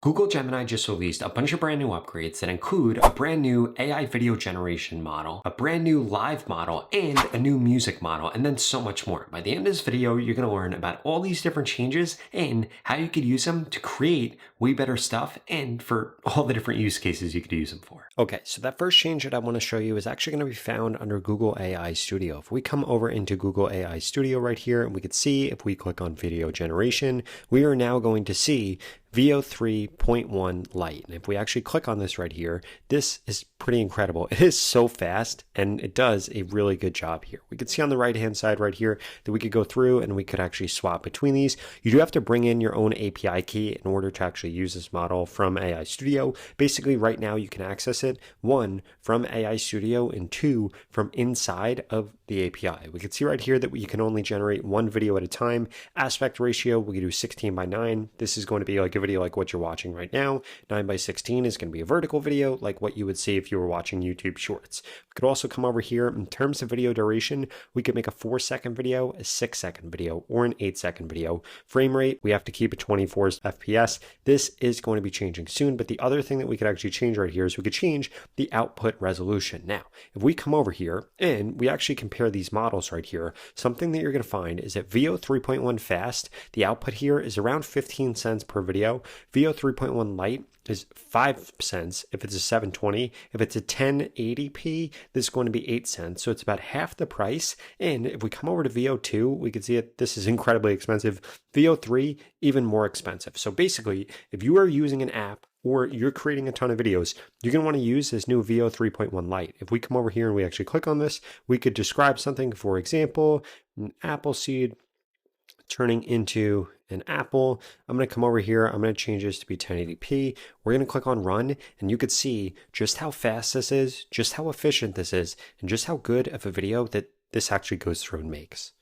Google Gemini just released a bunch of brand new upgrades that include a brand new AI video generation model, a brand new live model, and a new music model, and then so much more. By the end of this video, you're going to learn about all these different changes and how you could use them to create way better stuff and for all the different use cases you could use them for. Okay, so that first change that I want to show you is actually going to be found under Google AI Studio. If we come over into Google AI Studio right here, and we could see if we click on video generation, we are now going to see Veo 3.1 Lite. And if we actually click on this right here, this is pretty incredible. It is so fast and it does a really good job here. We can see on the right hand side right here that we could go through and we could actually swap between these. You do have to bring in your own API key in order to actually use this model from AI Studio. Basically right now you can access it, one, from AI Studio and two, from inside of the API. We can see right here that you can only generate one video at a time. Aspect ratio, we can do 16:9. This is going to be like a video like what you're watching right now. 9:16 is going to be a vertical video like what you would see if you were watching YouTube Shorts. We could also come over here in terms of video duration. We could make a 4-second video, a 6-second video, or an 8-second video. Frame rate, we have to keep it 24 FPS. This is going to be changing soon, but the other thing that we could actually change right here is we could change the output resolution. Now, if we come over here and we actually compare these models right here, something that you're going to find is that Veo 3.1 Fast, the output here is around 15 cents per video. Veo 3.1 Lite is 5 cents if it's a 720. If it's a 1080p, this is going to be 8 cents. So it's about half the price. And if we come over to Veo 2, we can see that this is incredibly expensive. Veo 3, even more expensive. So basically, if you are using an app or you're creating a ton of videos, you're going to want to use this new Veo 3.1 Lite. If we come over here and we actually click on this, we could describe something, for example, an apple seed turning into an apple. I'm going to come over here. I'm going to change this to be 1080p. We're going to click on run, and you could see just how fast this is, just how efficient this is, and just how good of a video that this actually goes through and makes.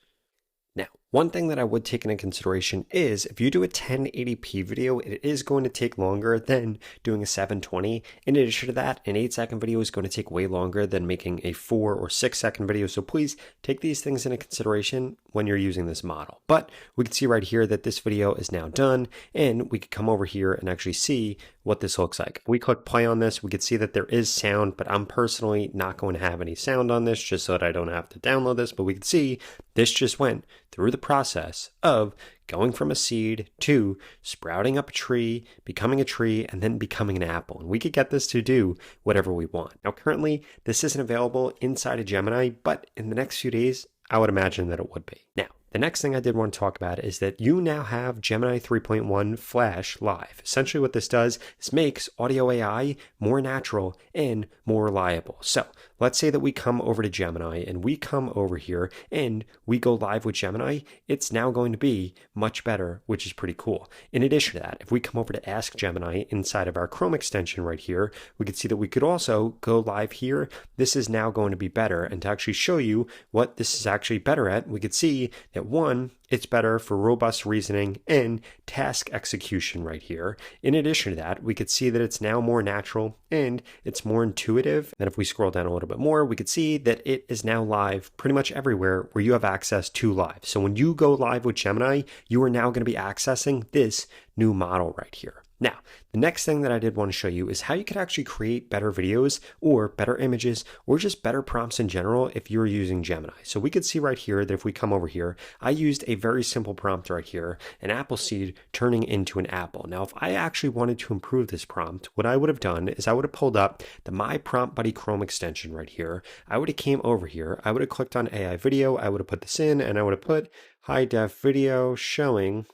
Now, one thing that I would take into consideration is if you do a 1080p video, it is going to take longer than doing a 720. In addition to that, an 8-second video is going to take way longer than making a 4 or 6-second video. So please take these things into consideration when you're using this model. But we can see right here that this video is now done, and we could come over here and actually see what this looks like. If we click play on this, we could see that there is sound, but I'm personally not going to have any sound on this just so that I don't have to download this. But we can see this just went through the process of going from a seed to sprouting up a tree, becoming a tree, and then becoming an apple. And we could get this to do whatever we want. Now, currently, this isn't available inside of Gemini, but in the next few days, I would imagine that it would be. Now, the next thing I did want to talk about is that you now have Gemini 3.1 Flash live. Essentially what this does is makes audio AI more natural and more reliable. So let's say that we come over to Gemini and we come over here and we go live with Gemini. It's now going to be much better, which is pretty cool. In addition to that, if we come over to Ask Gemini inside of our Chrome extension right here, we can see that we could also go live here. This is now going to be better. And to actually show you what this is actually better at, we could see that one, it's better for robust reasoning and task execution right here. In addition to that, we could see that it's now more natural and it's more intuitive. Then if we scroll down a little bit more, we could see that it is now live pretty much everywhere where you have access to live. So when you go live with Gemini, you are now going to be accessing this new model right here. Now, the next thing that I did want to show you is how you could actually create better videos or better images or just better prompts in general if you're using Gemini. So we could see right here that if we come over here, I used a very simple prompt right here, an apple seed turning into an apple. Now, if I actually wanted to improve this prompt, what I would have done is I would have pulled up the My Prompt Buddy Chrome extension right here. I would have came over here. I would have clicked on AI video. I would have put this in and I would have put high def video showing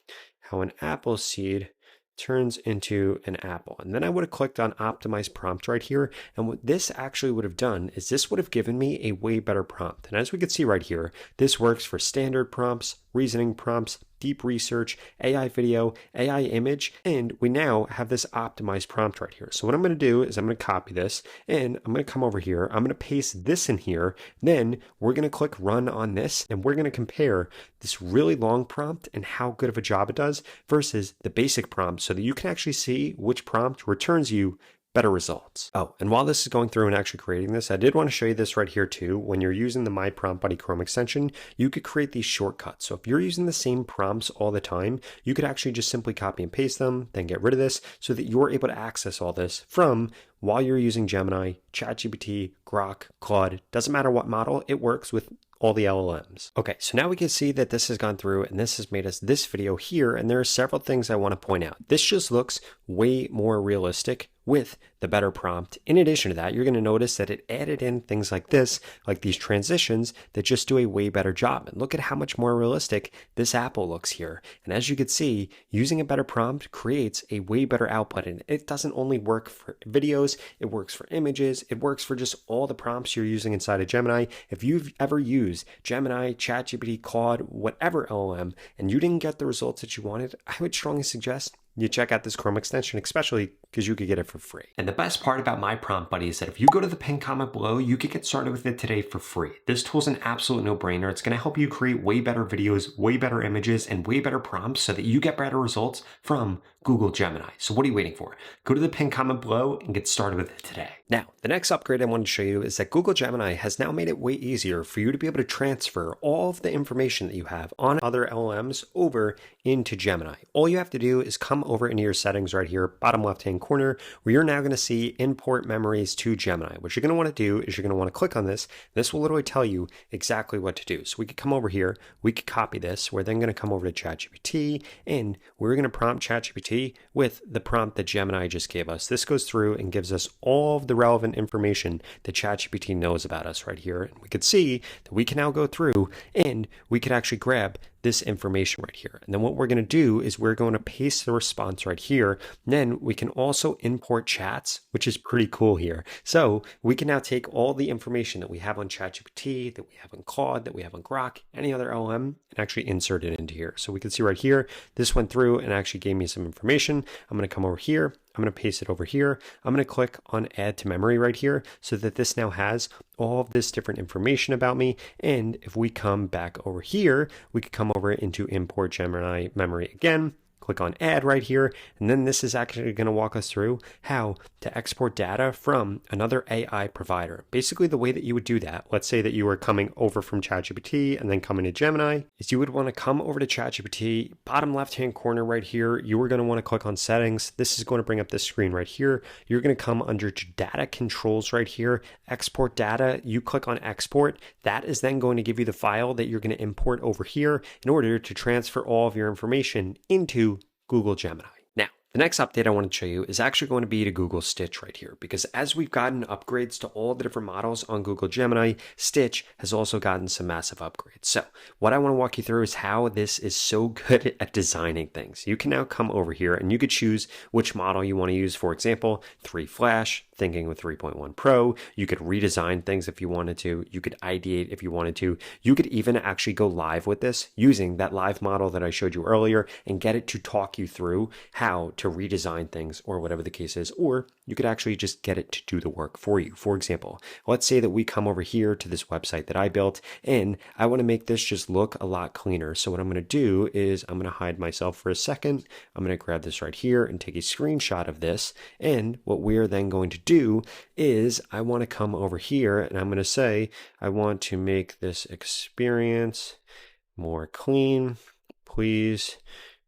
how an apple seed turns into an apple. And then I would have clicked on optimize prompt right here. And what this actually would have done is this would have given me a way better prompt. And as we can see right here, this works for standard prompts, reasoning prompts, deep research, AI video, AI image, and we now have this optimized prompt right here. So what I'm going to do is I'm going to copy this and I'm going to come over here. I'm going to paste this in here. Then we're going to click run on this and we're going to compare this really long prompt and how good of a job it does versus the basic prompt so that you can actually see which prompt returns you better results. Oh, and while this is going through and actually creating this, I did want to show you this right here too. When you're using the My Prompt Buddy Chrome extension, you could create these shortcuts. So if you're using the same prompts all the time, you could actually just simply copy and paste them, then get rid of this so that you're able to access all this from while you're using Gemini, ChatGPT, Grok, Claude, doesn't matter what model, it works with all the LLMs. Okay, so now we can see that this has gone through and this has made us this video here, and there are several things I want to point out. This just looks way more realistic with the better prompt. In addition to that, you're going to notice that it added in things like this, like these transitions that just do a way better job. And look at how much more realistic this apple looks here. And as you can see, using a better prompt creates a way better output. And it doesn't only work for videos, it works for images, it works for just all the prompts you're using inside of Gemini. If you've ever used Gemini, ChatGPT, Claude, whatever LLM, and you didn't get the results that you wanted, I would strongly suggest you check out this Chrome extension, especially because you could get it for free. And the best part about My Prompt Buddy is that if you go to the pinned comment below, you could get started with it today for free. This tool's an absolute no-brainer. It's going to help you create way better videos, way better images, and way better prompts so that you get better results from Google Gemini. So what are you waiting for? Go to the pinned comment below and get started with it today. Now, the next upgrade I want to show you is that Google Gemini has now made it way easier for you to be able to transfer all of the information that you have on other LLMs over into Gemini. All you have to do is come over into your settings right here, bottom left-hand corner, where you're now going to see import memories to Gemini. What you're going to want to do is you're going to want to click on this. This will literally tell you exactly what to do. So we could come over here, we could copy this. We're then going to come over to ChatGPT, and we're going to prompt ChatGPT with the prompt that Gemini just gave us. This goes through and gives us all of the relevant information that ChatGPT knows about us right here. And we could see that we can now go through and we could actually grab this information right here. And then what we're going to do is we're going to paste the response right here. And then we can also import chats, which is pretty cool here. So we can now take all the information that we have on ChatGPT, that we have on Claude, that we have on Grok, any other LM, and actually insert it into here. So we can see right here, this went through and actually gave me some information. I'm going to come over here. I'm going to paste it over here. I'm going to click on add to memory right here so that this now has all of this different information about me. And if we come back over here, we could come over into import Gemini memory again. Click on add right here, and then this is actually going to walk us through how to export data from another AI provider. Basically, the way that you would do that, let's say that you were coming over from ChatGPT and then coming to Gemini, is you would want to come over to ChatGPT, bottom left-hand corner right here, you are going to want to click on settings. This is going to bring up this screen right here. You're going to come under data controls right here, export data. You click on export. That is then going to give you the file that you're going to import over here in order to transfer all of your information into Google Gemini. Now, the next update I want to show you is actually going to be to Google Stitch right here, because as we've gotten upgrades to all the different models on Google Gemini, Stitch has also gotten some massive upgrades. So what I want to walk you through is how this is so good at designing things. You can now come over here and you could choose which model you want to use. For example, 3 Flash, thinking with 3.1 Pro. You could redesign things if you wanted to. You could ideate if you wanted to. You could even actually go live with this using that live model that I showed you earlier and get it to talk you through how to redesign things or whatever the case is. Or you could actually just get it to do the work for you. For example, let's say that we come over here to this website that I built and I want to make this just look a lot cleaner. So what I'm going to do is I'm going to hide myself for a second. I'm going to grab this right here and take a screenshot of this. And what we're then going to do is I want to come over here and I'm going to say, I want to make this experience more clean. Please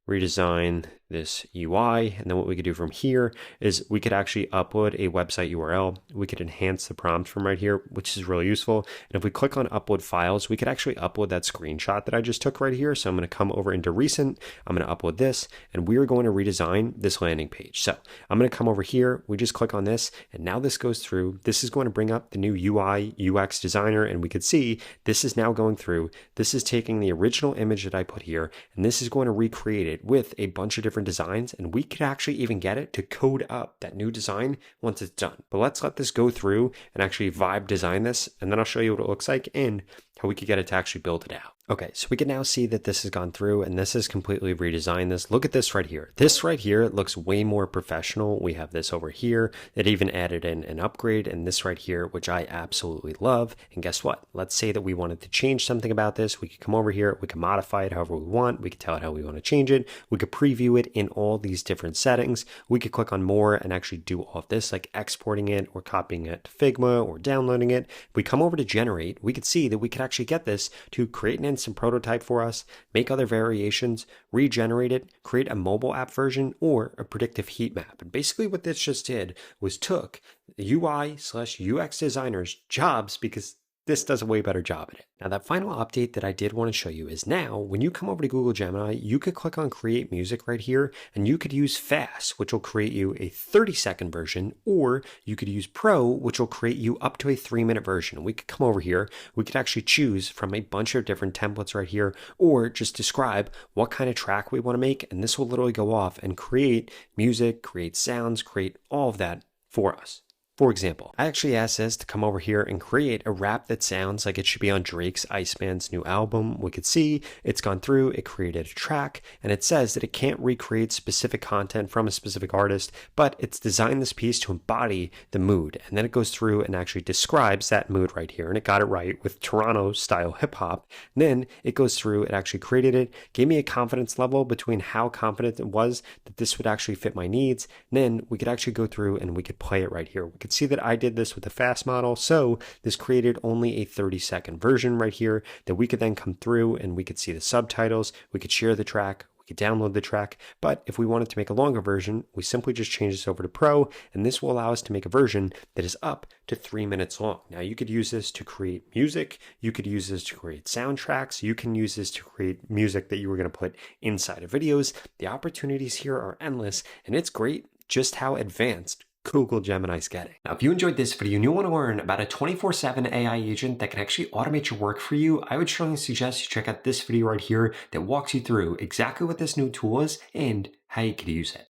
redesign this UI. And then what we could do from here is we could actually upload a website URL. We could enhance the prompt from right here, which is really useful. And if we click on upload files, we could actually upload that screenshot that I just took right here. So I'm going to come over into recent. I'm going to upload this and we're going to redesign this landing page. So I'm going to come over here. We just click on this and now this goes through. This is going to bring up the new UI UX designer. And we could see this is now going through. This is taking the original image that I put here and this is going to recreate it with a bunch of different designs, and we could actually even get it to code up that new design once it's done. But let's let this go through and actually vibe design this, and then I'll show you what it looks like and how we could get it to actually build it out. Okay, so we can now see that this has gone through and this has completely redesigned this. Look at this right here. This right here looks way more professional. We have this over here. It even added in an upgrade, and this right here, which I absolutely love. And guess what? Let's say that we wanted to change something about this. We could come over here. We can modify it however we want. We could tell it how we want to change it. We could preview it in all these different settings. We could click on more and actually do all of this, like exporting it or copying it to Figma or downloading it. If we come over to generate, we could see that we could actually get this to create an instant prototype for us, make other variations, regenerate it, create a mobile app version, or a predictive heat map. And basically what this just did was took UI/UX designers' jobs, because this does a way better job at it. Now, that final update that I did want to show you is now when you come over to Google Gemini, you could click on create music right here, and you could use fast, which will create you a 30-second version, or you could use pro, which will create you up to a 3-minute version. And we could come over here, we could actually choose from a bunch of different templates right here, or just describe what kind of track we want to make. And this will literally go off and create music, create sounds, create all of that for us. For example, I actually asked this to come over here and create a rap that sounds like it should be on Drake's Iceman's new album. We could see it's gone through, it created a track, and it says that it can't recreate specific content from a specific artist, but it's designed this piece to embody the mood. And then it goes through and actually describes that mood right here, and it got it right with Toronto style hip hop. Then it goes through, it actually created it, gave me a confidence level between how confident it was that this would actually fit my needs. And then we could actually go through and we could play it right here. We could see that I did this with the fast model, so this created only a 30-second version right here that we could then come through and we could see the subtitles, we could share the track, we could download the track. But if we wanted to make a longer version, we simply just change this over to Pro, and this will allow us to make a version that is up to 3 minutes long. Now, you could use this to create music, you could use this to create soundtracks, you can use this to create music that you were going to put inside of videos. The opportunities here are endless, and it's great just how advanced Google Gemini's getting. Now, if you enjoyed this video and you want to learn about a 24/7 AI agent that can actually automate your work for you, I would strongly suggest you check out this video right here that walks you through exactly what this new tool is and how you could use it.